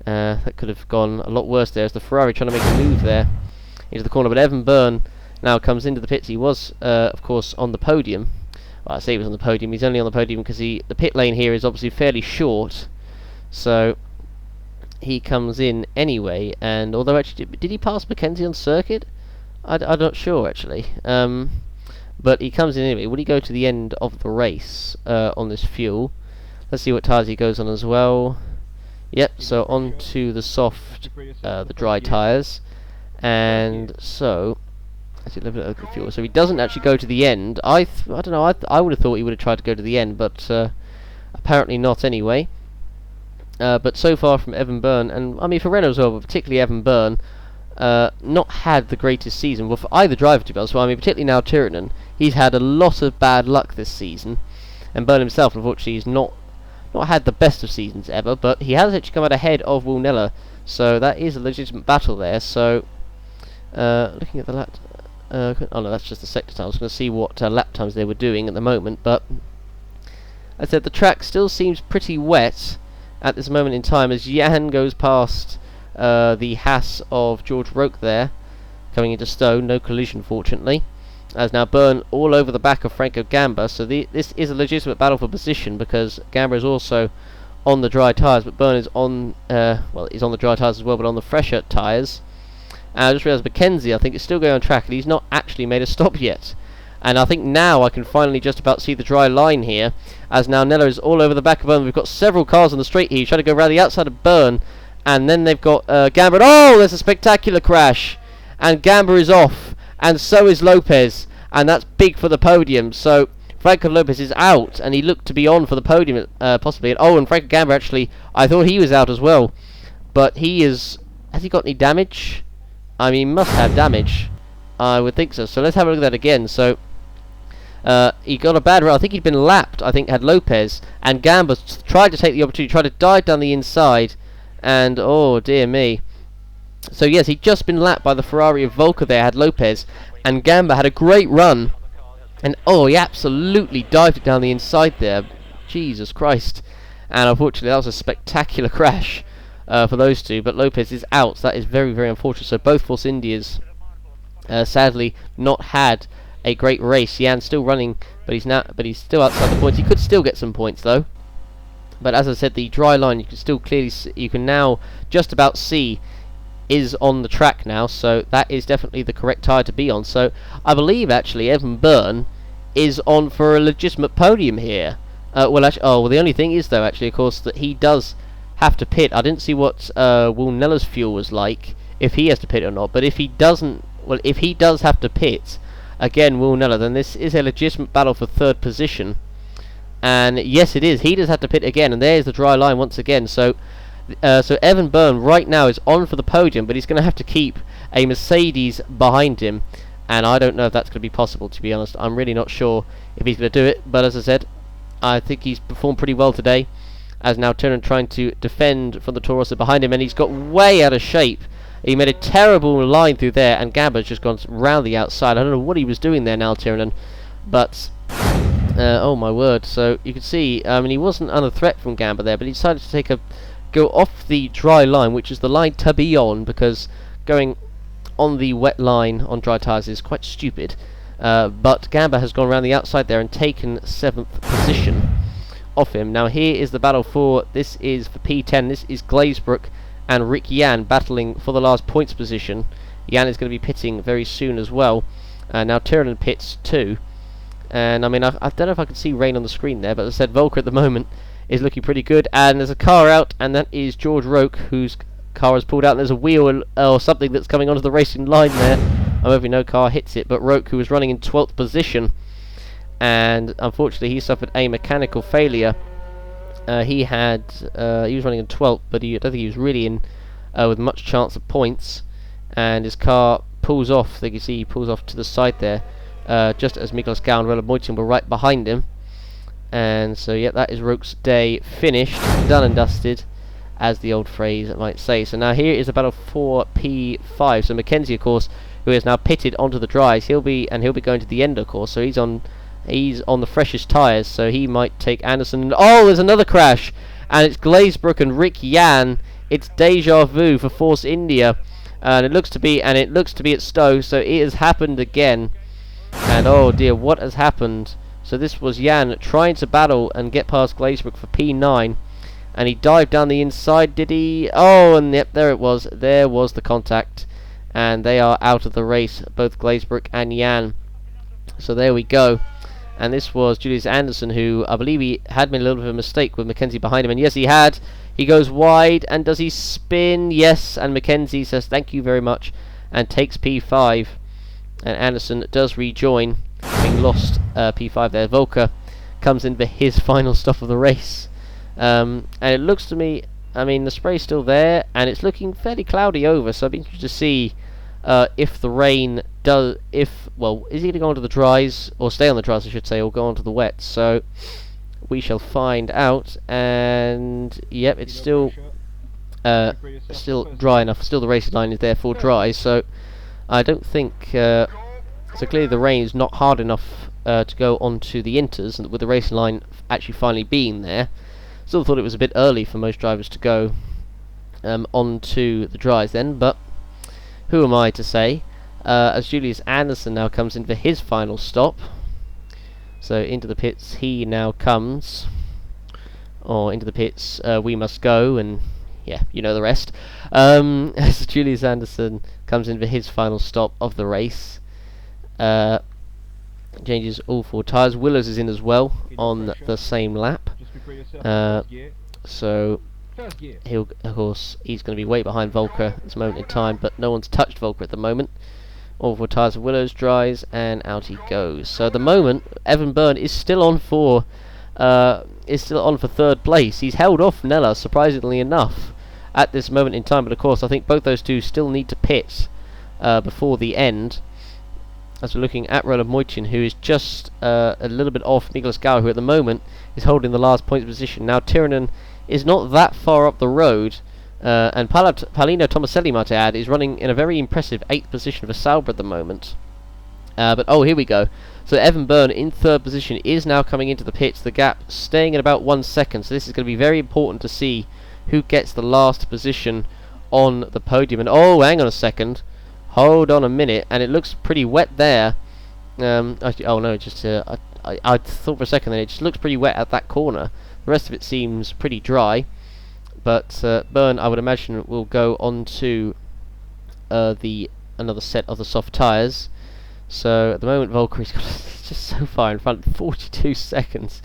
That could have gone a lot worse there, as the Ferrari trying to make a move there into the corner. But Evan Byrne now comes into the pits. He was, of course, on the podium. Well, I say he was on the podium. He's only on the podium because the pit lane here is obviously fairly short. So he comes in anyway. And although actually, did he pass Mackenzie on circuit? I'm not sure actually. But he comes in anyway. Will he go to the end of the race on this fuel? Let's see what tyres he goes on as well. Yep, so on to the soft, the dry tyres. And so, actually, a little bit of the fuel. So he doesn't actually go to the end. I don't know, I would have thought he would have tried to go to the end, but apparently not anyway. But so far from Evan Byrne, and I mean for Renault as well, but particularly Evan Byrne, not had the greatest season. Well, for either driver to be honest. Well, I mean particularly now Tyrrell, he's had a lot of bad luck this season, and Byrne himself, unfortunately, he's not had the best of seasons ever. But he has actually come out ahead of Will Neller, so that is a legitimate battle there. So, looking at the lap, oh no, that's just the sector time. I was going to see what lap times they were doing at the moment, but as I said, the track still seems pretty wet at this moment in time as Jan goes past the Haas of George Roque there, coming into Stowe. No collision, fortunately. As now Byrne all over the back of Franco Gamba, so this is a legitimate battle for position because Gamba is also on the dry tyres, but Byrne is on, well, he's on the dry tyres as well, but on the fresher tyres. And I just realised Mackenzie, I think, is still going on track, and he's not actually made a stop yet. And I think now I can finally just about see the dry line here, as now Neller is all over the back of Byrne. We've got several cars on the straight here. He's trying to go around the outside of Byrne, and then they've got Gamba. Oh, there's a spectacular crash, and Gamba is off, and so is Lopez, and that's big for the podium. So Franco Lopez is out, and he looked to be on for the podium, possibly. And, oh, and Franco Gamba, actually, I thought he was out as well, but he is... Has he got any damage? I mean, he must have damage. I would think so. So let's have a look at that again. So he got a bad run. I think he'd been lapped. I think had Lopez, and Gamba tried to take the opportunity, tried to dive down the inside, and oh dear me. So yes, he'd just been lapped by the Ferrari of Volker there, had Lopez, and Gamba had a great run, and oh, he absolutely dived it down the inside there. Jesus Christ. And unfortunately that was a spectacular crash for those two, but Lopez is out. So that is very, very unfortunate. So both Force Indias sadly not had a great race. Jan's still running, but he's still outside the points. He could still get some points though. But as I said, the dry line you can still clearly see, you can now just about see is on the track now. So that is definitely the correct tyre to be on. So I believe actually Evan Byrne is on for a legitimate podium here. Well, actually, well, the only thing is though, actually, of course, that he does have to pit. I didn't see what Will Neller's fuel was like, if he has to pit or not. But if he doesn't, well, if he does have to pit, again, Will Neller, then this is a legitimate battle for third position. And yes, it is. He does have to pit again, and there's the dry line once again. So, so Evan Byrne right now is on for the podium, but he's going to have to keep a Mercedes behind him. And I don't know if that's going to be possible, to be honest. I'm really not sure if he's going to do it. But as I said, I think he's performed pretty well today, as now Tyrrell trying to defend from the Toro Rosso behind him, and he's got way out of shape. He made a terrible line through there, and Gamba's just gone round the outside. I don't know what he was doing there now, Tyrrell, but oh my word. So you can see, I mean, he wasn't under threat from Gamba there, but he decided to go off the dry line, which is the line to be on, because going on the wet line on dry tyres is quite stupid. But Gamba has gone around the outside there and taken 7th position off him. Now here is the battle for, this is for P10, this is Glazebrook and Rick Jan battling for the last points position. Jan is going to be pitting very soon as well. Now Tyrrell pits too. And I mean, I don't know if I can see rain on the screen there, but as I said, Volker at the moment is looking pretty good. And there's a car out, and that is George Roque, whose car has pulled out, and there's a wheel or something that's coming onto the racing line there. I'm hoping no car hits it, but Roque, who was running in 12th position, and unfortunately he suffered a mechanical failure. He was running in 12th, but I don't think he was really in with much chance of points, and his car pulls off. There you see he pulls off to the side there, just as Miklas Gau and Rella Moitin were right behind him. And so yeah, that is Roque's day finished, done and dusted, as the old phrase might say. So now here is a battle for P5. So Mackenzie, of course, who is now pitted onto the dries, he'll be going to the end, of course. So he's on the freshest tyres, so he might take Anderson. Oh, there's another crash, and it's Glazebrook and Rick Jan. It's deja vu for Force India, and it looks to be at Stowe. So it has happened again, and oh dear, what has happened? So this was Jan trying to battle and get past Glazebrook for P9, and he dived down the inside, did he? Oh, and yep, there it was. There was the contact, and they are out of the race, both Glazebrook and Jan. So there we go. And this was Julius Anderson, who I believe he had made a little bit of a mistake with Mackenzie behind him. And yes, he had. He goes wide, and does he spin? Yes, and Mackenzie says thank you very much, and takes P5. And Anderson does rejoin, having lost P5 there. Volker comes in for his final stop of the race. And it looks to me, I mean, the spray's still there, and it's looking fairly cloudy over, so I'd be interested to see if the rain does, well, is he going to go onto the dries, or stay on the dries I should say, or go onto the wets? So we shall find out. And yep, it's still dry enough, still the racing line is therefore dry, so I don't think, so clearly the rain is not hard enough to go onto the inters, with the racing line actually finally being there. Still thought it was a bit early for most drivers to go onto the dries then, but who am I to say? As Julius Anderson now comes in for his final stop. So into the pits he now comes. Or into the pits we must go, and yeah, you know the rest. As Julius Anderson comes in for his final stop of the race. Changes all 4 tyres. Willows is in as well on the same lap. So he'll, of course, he's going to be way behind Volker at this moment in time, but no one's touched Volker at the moment. All 4 tyres of Willows dries, and out he goes. So at the moment, Evan Byrne is still on for third place. He's held off Nella, surprisingly enough, at this moment in time. But of course, I think both those two still need to pit before the end. As we're looking at Roland Moichin, who is just a little bit off Nicholas Gower, who at the moment is holding the last points position. Now Tiranen is not that far up the road, and Paulino Tomaselli, might I add, is running in a very impressive 8th position for Sauber at the moment. But oh, here we go. So Evan Byrne in 3rd position is now coming into the pits. The gap staying at about 1 second. So this is going to be very important to see who gets the last position on the podium. And oh, hang on a second. Hold on a minute, and it looks pretty wet there. Actually, oh no, just I thought for a second that it just looks pretty wet at that corner. The rest of it seems pretty dry, but Byrne, I would imagine, will go on to another set of the soft tyres. So at the moment, Volker is just so far in front, 42 seconds.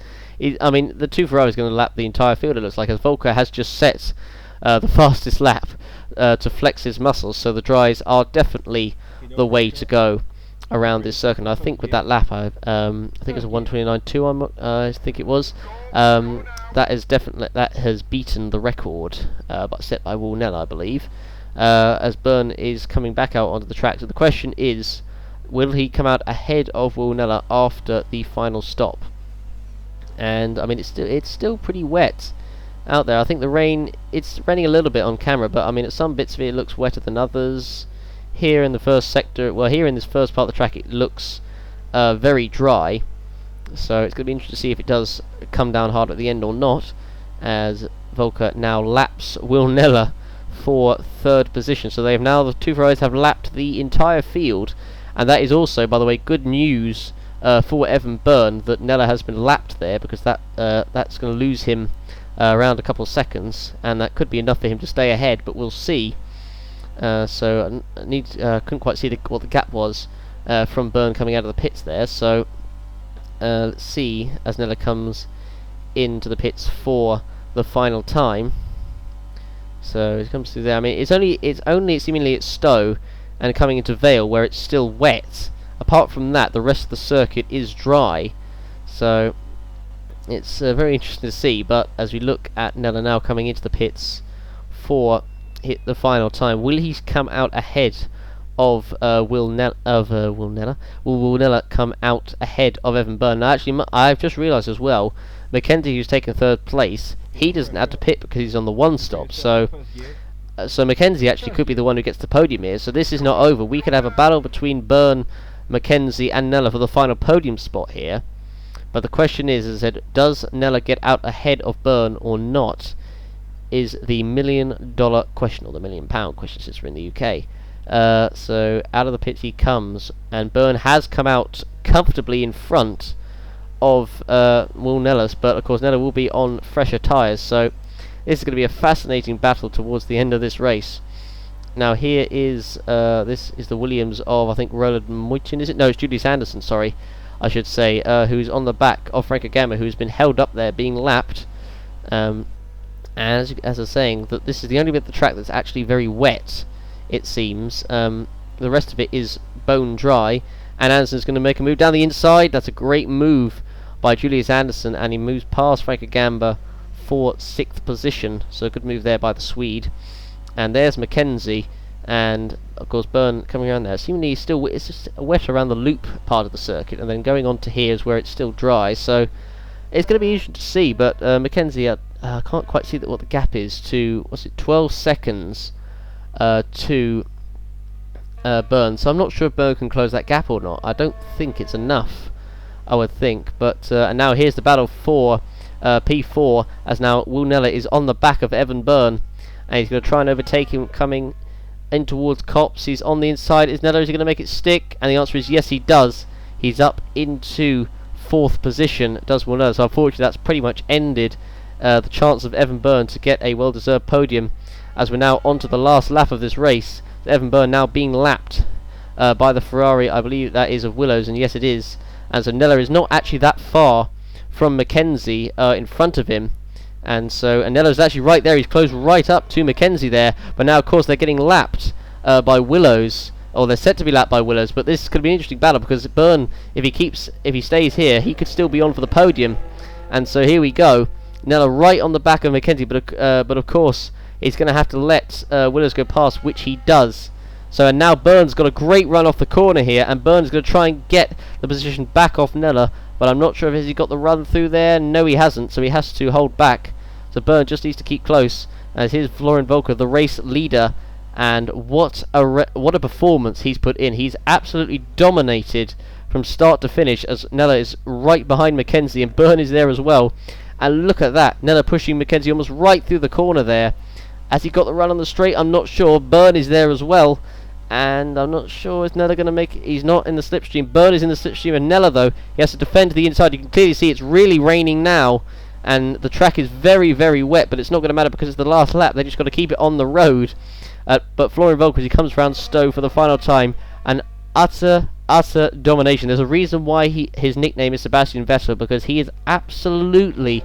I mean, the 2 Ferrari is going to lap the entire field, it looks like, as Volker has just set the fastest lap to flex his muscles. So the dries are definitely the way to go around this circuit. And I think with that lap, I think it was a 1:29.2. I think it was. That has beaten the record, but set by Will Nella, I believe. As Byrne is coming back out onto the track. So the question is, will he come out ahead of Will Nella after the final stop? And I mean, it's still pretty wet out there. I think the rain, it's raining a little bit on camera, but I mean at some bits of it looks wetter than others. Here in the first sector, well, here in this first part of the track, it looks very dry, so it's going to be interesting to see if it does come down hard at the end or not, as Volker now laps Will Nella for 3rd position. So they have now, the 2 Ferraris have lapped the entire field, and that is also, by the way, good news for Evan Byrne, that Nella has been lapped there, because that's going to lose him around a couple of seconds, and that could be enough for him to stay ahead, but we'll see. So I couldn't quite see what the gap was from Byrne coming out of the pits there. So let's see as Nella comes into the pits for the final time. So it comes through there. I mean, it's only seemingly at Stowe and coming into Vale where it's still wet. Apart from that, the rest of the circuit is dry. So it's very interesting to see. But as we look at Nella now coming into the pits for the final time, will he come out ahead of Will Nella? Will Will Nella come out ahead of Evan Byrne? Now, actually, I've just realised as well, Mackenzie, who's taken 3rd place, he doesn't have to pit because he's on the 1 stop. So Mackenzie actually could be the one who gets the podium here. So this is not over. We could have a battle between Byrne, Mackenzie, and Nella for the final podium spot here. But the question is, as I said, does Nella get out ahead of Byrne or not? Is the $1 million question, or the £1 million question, since we're in the UK. So out of the pits he comes, and Byrne has come out comfortably in front of Will Nellis, but of course Nella will be on fresher tyres, so this is going to be a fascinating battle towards the end of this race. Now here is this is the Williams of, I think, Roland Moichin, is it? No, it's Julius Anderson, sorry. I should say, who's on the back of Franco Gamba, who's been held up there being lapped. As I was saying, that this is the only bit of the track that's actually very wet, it seems. The rest of it is bone dry, and Anderson's going to make a move down the inside. That's a great move by Julius Anderson, and he moves past Franco Gamba for 6th position, so a good move there by the Swede. And there's Mackenzie, and of course Byrne coming around there. Seemingly still, it's just wet around the loop part of the circuit, and then going on to here is where it's still dry, so it's going to be interesting to see. But Mackenzie, I can't quite see what the gap is to, 12 seconds to Byrne, so I'm not sure if Byrne can close that gap or not. I don't think it's enough, I would think. But and now here's the battle for P4, as now Will Neller is on the back of Evan Byrne, and he's going to try and overtake him coming in towards Copse. He's on the inside. Is Neller, is he going to make it stick? And the answer is yes, he does. He's up into 4th position, does Will Neller. So unfortunately that's pretty much ended the chance of Evan Byrne to get a well-deserved podium, as we're now on to the last lap of this race. Evan Byrne now being lapped by the Ferrari, I believe that is of Willows, and yes it is. And so Neller is not actually that far from Mackenzie in front of him, and so Neller's actually right there. He's closed right up to Mackenzie there, but now of course they're getting lapped by Willows, or they're set to be lapped by Willows. But this could be an interesting battle, because Byrne, if he stays here, he could still be on for the podium. And so here we go, Neller right on the back of Mackenzie, but of course he's going to have to let Willows go past, which he does. So and now Byrne's got a great run off the corner here, and Byrne's going to try and get the position back off Neller, but I'm not sure if he's got the run through there. No, he hasn't, so he has to hold back. So Byrne just needs to keep close. As here's Florian Volker, the race leader, and what a performance he's put in. He's absolutely dominated from start to finish, as Neller is right behind Mackenzie, and Byrne is there as well. And look at that, Neller pushing Mackenzie almost right through the corner there. Has he got the run on the straight? I'm not sure. Byrne is there as well, and I'm not sure is Neller going to make it. He's not in the slipstream. Byrne is in the slipstream, and Neller, though, he has to defend the inside. You can clearly see it's really raining now, and the track is very, very wet, but it's not going to matter because it's the last lap. They just got to keep it on the road. But Florian Volker, as he comes round Stowe for the final time, and utter domination. There's a reason why his nickname is Sebastian Vettel, because he has absolutely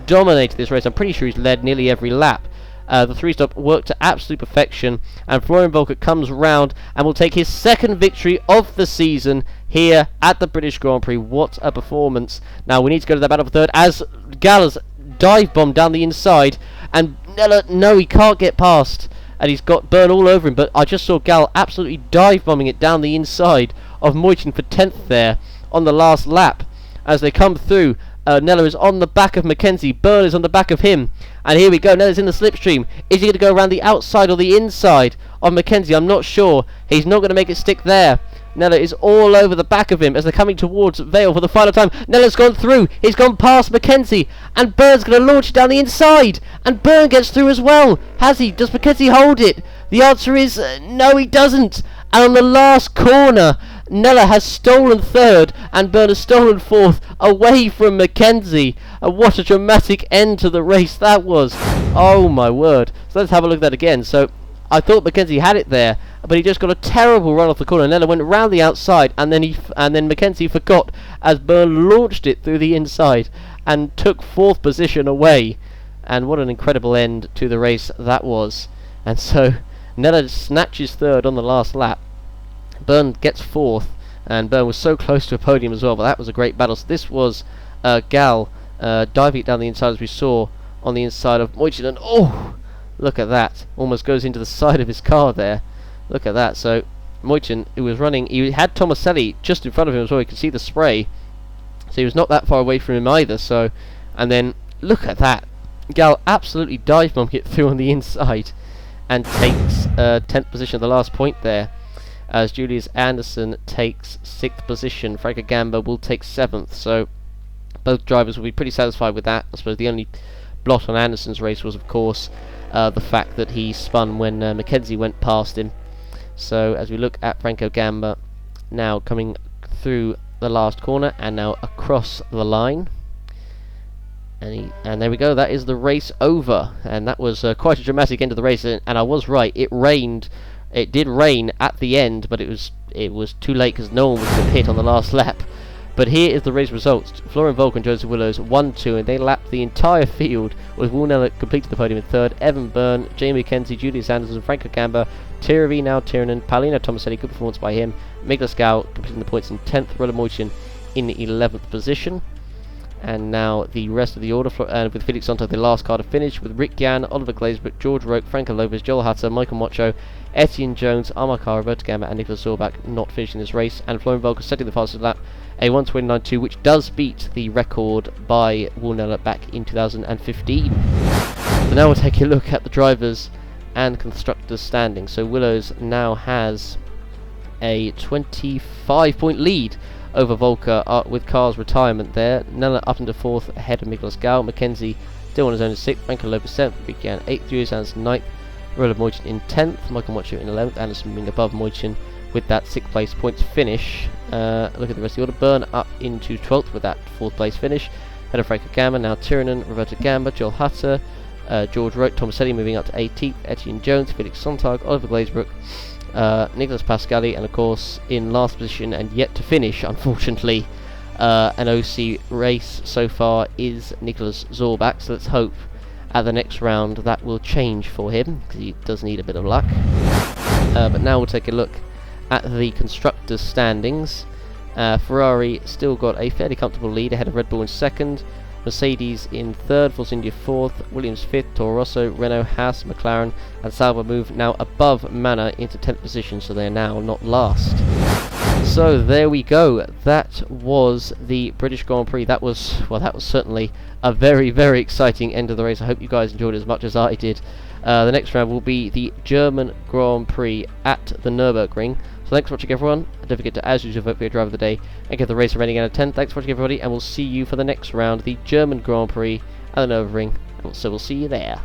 dominated this race. I'm pretty sure he's led nearly every lap. The 3-stop worked to absolute perfection, and Florian Volker comes round and will take his 2nd victory of the season here at the British Grand Prix. What a performance. Now we need to go to the battle for 3rd, as Galler's dive bomb down the inside, and Neller, no, he can't get past, and he's got Byrne all over him. But I just saw Gall absolutely dive bombing it down the inside of Moitin for 10th there on the last lap. As they come through, Neller is on the back of Mackenzie, Byrne is on the back of him, and here we go. Neller's in the slipstream. Is he going to go around the outside or the inside of Mackenzie? I'm not sure. He's not going to make it stick there. Neller is all over the back of him as they're coming towards Vale for the final time. Neller's gone through. He's gone past Mackenzie, and Byrne's going to launch it down the inside, and Byrne gets through as well. Has he? Does Mackenzie hold it? The answer is no, he doesn't. And on the last corner, Neller has stolen 3rd, and Byrne has stolen 4th, away from Mackenzie. And what a dramatic end to the race that was. Oh my word. So let's have a look at that again. So I thought Mackenzie had it there, but he just got a terrible run off the corner. Neller went around the outside, and then Mackenzie forgot, as Byrne launched it through the inside and took 4th position away. And what an incredible end to the race that was. And so Neller snatches 3rd on the last lap. Byrne gets 4th, and Byrne was so close to a podium as well, but that was a great battle. So this was Gall diving it down the inside, as we saw on the inside of Moitin, and oh, look at that, almost goes into the side of his car there. Look at that. So Moitin, who was running, he had Tomaselli just in front of him as well. You can see the spray, so he was not that far away from him either. So, and then look at that, Gall absolutely dive bombing it through on the inside, and takes 10th position at the last point there, as Julius Anderson takes 6th position. Franco Gamba will take 7th, so both drivers will be pretty satisfied with that. I suppose the only blot on Anderson's race was, of course, the fact that he spun when Mackenzie went past him. So as we look at Franco Gamba now coming through the last corner and now across the line, and there we go, that is the race over. And that was quite a dramatic end of the race, and I was right, it rained. It did rain at the end, but it was too late because no one was going to pit on the last lap. But here is the race results. Florian Volk and Joseph Willows 1-2, and they lapped the entire field, with Will Neller completed the podium in third, Evan Byrne, Jamie McKenzie, Julius Anderson, Franco Gamba, Tiravi, now Tiernan, Paulino Tomaselli, good performance by him, Miklas Gau completing the points in 10th, Roland Moichin in the 11th position. And now the rest of the order, with Felix Santo the last car to finish, with Rick Gann, Oliver Glazebrook, George Roque, Franco Lopez, Joel Hatter, Michael Mocho, Etienne Jones, Amar Khan, Roberto Gamba and Nicholas Zorbach not finishing this race, and Florian Volker setting the fastest lap, a 1:29.2, which does beat the record by Will Neller back in 2015. So now we'll take a look at the drivers and constructors standing. So Willows now has a 25-point lead over Volker with Carr's retirement there. Neller up into 4th ahead of Miklas Gau. McKenzie still on his own in 6th. Franco Lopez 7th. Vikian 8th. Julius Anderson 9th. Roland Moichin in 10th. Michael Mocho in 11th. Anderson being above Moichin with that 6th place points finish. Look at the rest of the order. Byrne up into 12th with that 4th place finish. Ahead of Franco Gamba. Now Tiranen, Roberto Gamba, Joel Hutter, George Roque, Tomaselli moving up to 18th. Etienne Jones, Felix Sontag, Oliver Glazebrook, Nicolas Pascali, and of course in last position and yet to finish, unfortunately, an OC race so far is Nicholas Zorbach. So let's hope at the next round that will change for him, because he does need a bit of luck. But now we'll take a look at the constructors' standings. Ferrari still got a fairly comfortable lead ahead of Red Bull in 2nd, Mercedes in 3rd, Force India 4th, Williams 5th, Toro Rosso, Renault, Haas, McLaren and Sauber move now above Manor into 10th position, so they are now not last. So there we go, that was the British Grand Prix. That was certainly a very, very exciting end of the race. I hope you guys enjoyed it as much as I did. The next round will be the German Grand Prix at the Nürburgring. So thanks for watching, everyone. Don't forget to, as usual, vote for your driver of the day and give the race a rating out of 10. Thanks for watching, everybody, and we'll see you for the next round, the German Grand Prix at the Nürburgring. So we'll see you there.